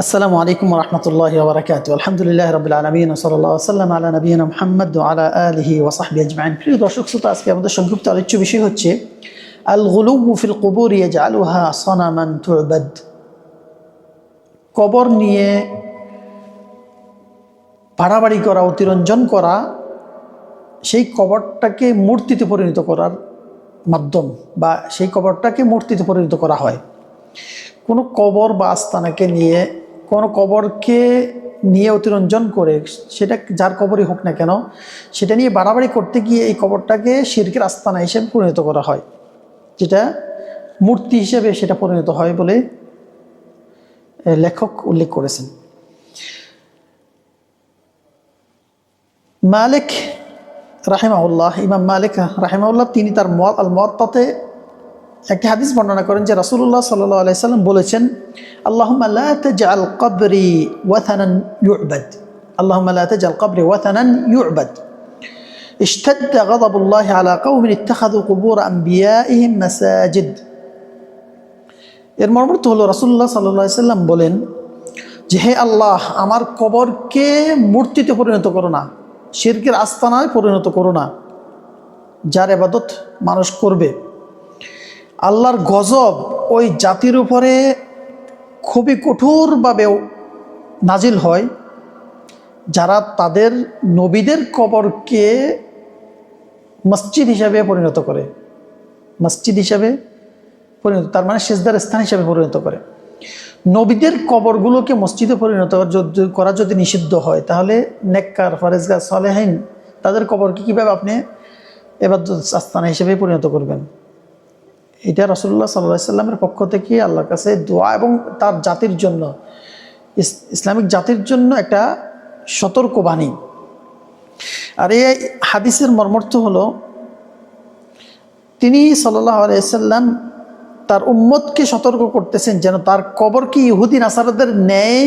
আসসালামু আলাইকুম ওয়া রাহমাতুল্লাহি ওয়া বারাকাতুহু। আলহামদুলিল্লাহি রাব্বিল আলামিন ওয়া সাল্লাল্লাহু আলাইহি ওয়া সাল্লাম আলা নবিয়িনা মুহাম্মদ ওয়া আলা আলিহি ওয়া সাহবিহি আজমাইন। প্রিয় দর্শক শ্রোতা, আজকে আমাদের সংক্ষিপ্ত আলোচ্য বিষয় হচ্ছে আল গুলু ফিল কুবুর ইয়াজআলুহা সানামান তু'বাদ। কবর নিয়ে বাড়াবাড়ি করা, অতিরঞ্জন করা, সেই কবরটাকে মূর্তিতে পরিণত করার মাধ্যম বা সেই কবরটাকে মূর্তিতে পরিণত করা হয়। কোনো কবর বা আস্তানাকে নিয়ে, কোনো কবরকে নিয়ে অতিরঞ্জন করে, সেটা যার কবরই হোক না কেন, সেটা নিয়ে বাড়াবাড়ি করতে গিয়ে এই কবরটাকে শিরকের আস্তানা হিসেবে পরিণত করা হয়, যেটা মূর্তি হিসেবে সেটা পরিণত হয় বলে লেখক উল্লেখ করেছেন। মালিক রাহিমাহুল্লাহ, ইমাম মালিক রাহিমাহুল্লাহ, তিনি তার আল মুওয়াত্তাতে একটি হাদিস বর্ণনা করেন যে রাসূলুল্লাহ সাল্লাল্লাহু আলাইহি সাল্লাম বলেছেন, আল্লাহুম্মা লা তাজআল কবরি ওয়াথানান ইউ'বাদ, আল্লাহুম্মা লা তাজআল কবরি ওয়াথানান ইউ'বাদ, ইশতাদ্দা গাযাবুল্লাহি আলা কওমিন ইত্তাখাযু কুবুর আম্বিয়াইহিম মাসাজিদ। এর মর্মার্থ হলো, রাসূলুল্লাহ সাল্লাল্লাহু আলাইহি সাল্লাম বলেন যে, হে আল্লাহ, আমার কবরকে মূর্তিতে পরিণত করো না, শিরকের আস্তানায় পরিণত করো না, যার ইবাদত মানুষ করবে। আল্লাহর গজব ওই জাতির উপরে খুবই কঠোরভাবে নাজিল হয় যারা তাদের নবীদের কবরকে মসজিদ হিসাবে পরিণত করে, মসজিদ হিসাবে পরিণত, তার মানে সিজদার স্থান হিসাবে পরিণত করে। নবীদের কবরগুলোকে মসজিদে পরিণত করা যদি নিষিদ্ধ হয়, তাহলে নেককার, ফরেজগার, সালেহিন তাদের কবরকে কীভাবে আপনি ইবাদত আস্তানা হিসেবে পরিণত করবেন? এটা রাসূলুল্লাহ সাল্লাল্লাহু আলাইহি সাল্লামের পক্ষ থেকে আল্লাহর কাছে দোয়া এবং তার জাতির জন্য, ইসলামিক জাতির জন্য একটা সতর্কবাণী। আর এই হাদিসের মর্মার্থ হলো, তিনি সাল্লাল্লাহু আলাইহি সাল্লাম তার উম্মতকে সতর্ক করতেছেন যেন তার কবরকে ইহুদি নাসারাদের ন্যায়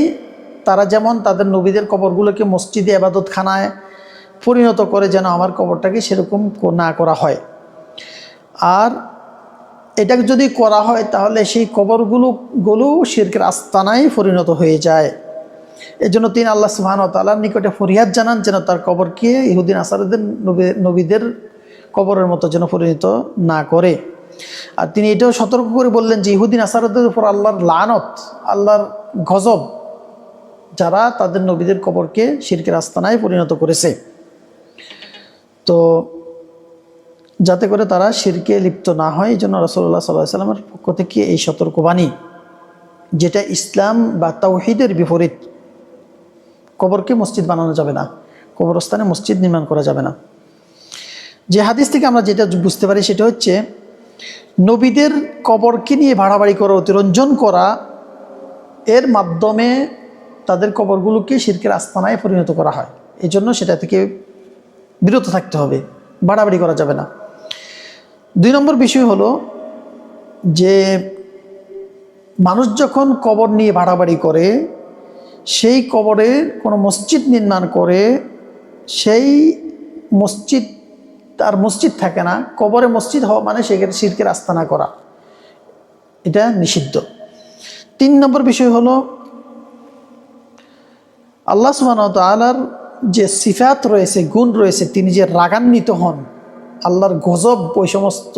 তারা যেমন তাদের নবীদের কবরগুলোকে মসজিদে ইবাদতখানায় পরিণত করে, যেন আমার কবরটাকে সেরকম না করা হয়। আর এটাকে যদি করা হয়, তাহলে সেই কবরগুলো শিরকের আস্তানায় পরিণত হয়ে যায়। এজন্য তিনি আল্লাহ সুবহানাহু ওয়া তাআলার নিকটে ফরিয়াদ জানান যেন তার কবরকে ইহুদি নাসারাদের নবীদের কবরের মতো যেন পরিণত না করে। আর তিনি এটাও সতর্ক করে বললেন যে ইহুদি নাসারাদের উপর আল্লাহর লানত, আল্লাহর গজব, যারা তাদের নবীদের কবরকে শিরকের আস্তানায় পরিণত করেছে। তো যাতে করে তারা শিরকে লিপ্ত না হয়, এই জন্য রাসূলুল্লাহ সাল্লাল্লাহু আলাইহি সাল্লামের পক্ষ থেকে এই সতর্কবাণী, যেটা ইসলাম বা তাওহীদের বিপরীত। কবরকে মসজিদ বানানো যাবে না, কবরস্থানে মসজিদ নির্মাণ করা যাবে না। যে হাদিস থেকে আমরা যেটা বুঝতে পারি সেটা হচ্ছে, নবীদের কবরকে নিয়ে বাড়াবাড়ি করা, অতিরঞ্জন করা, এর মাধ্যমে তাদের কবরগুলোকে শিরকের আস্তানায় পরিণত করা হয়। এই জন্য সেটা থেকে বিরত থাকতে হবে, বাড়াবাড়ি করা যাবে না। 2 নম্বর বিষয় হলো যে মানুষ যখন কবর নিয়ে বাড়াবাড়ি করে, সেই কবরে কোনো মসজিদ নির্মাণ করে, সেই মসজিদ আর মসজিদ থাকে না, কবরে মসজিদ হওয়া মানে সেখানে শিরকের আস্তানা করা, এটা নিষিদ্ধ। 3 নম্বর বিষয় হলো, আল্লাহ সুবহানাহু ওয়া তাআলার যে সিফাত রয়েছে, গুণ রয়েছে, তিনি যে রাগান্বিত হন, আল্লাহর গজব ওই সমস্ত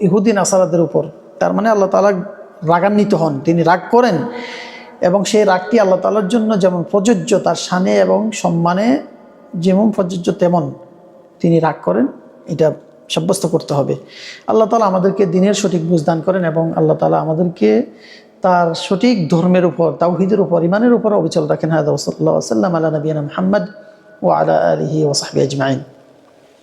ইহুদি নাসারাদের উপর, তার মানে আল্লাহ তাআলা রাগান্বিত হন, তিনি রাগ করেন, এবং সেই রাগটি আল্লাহ তাআলার জন্য যেমন প্রযোজ্য, তার শানে এবং সম্মানে যেমন প্রযোজ্য, তেমন তিনি রাগ করেন, এটা সাব্যস্ত করতে হবে। আল্লাহ তাআলা আমাদেরকে দ্বীনের সঠিক বুঝ দান করেন এবং আল্লাহ তাআলা আমাদেরকে তার সঠিক ধর্মের উপর, তাওহীদের উপর, ঈমানের উপর অবিচল রাখেন। হাদা ওয়া সাল্লাল্লাহু আলা নবিয়িনা মুহাম্মদ ওয়া আলা আলিহি ওয়া সাহবিহি আজমাইন।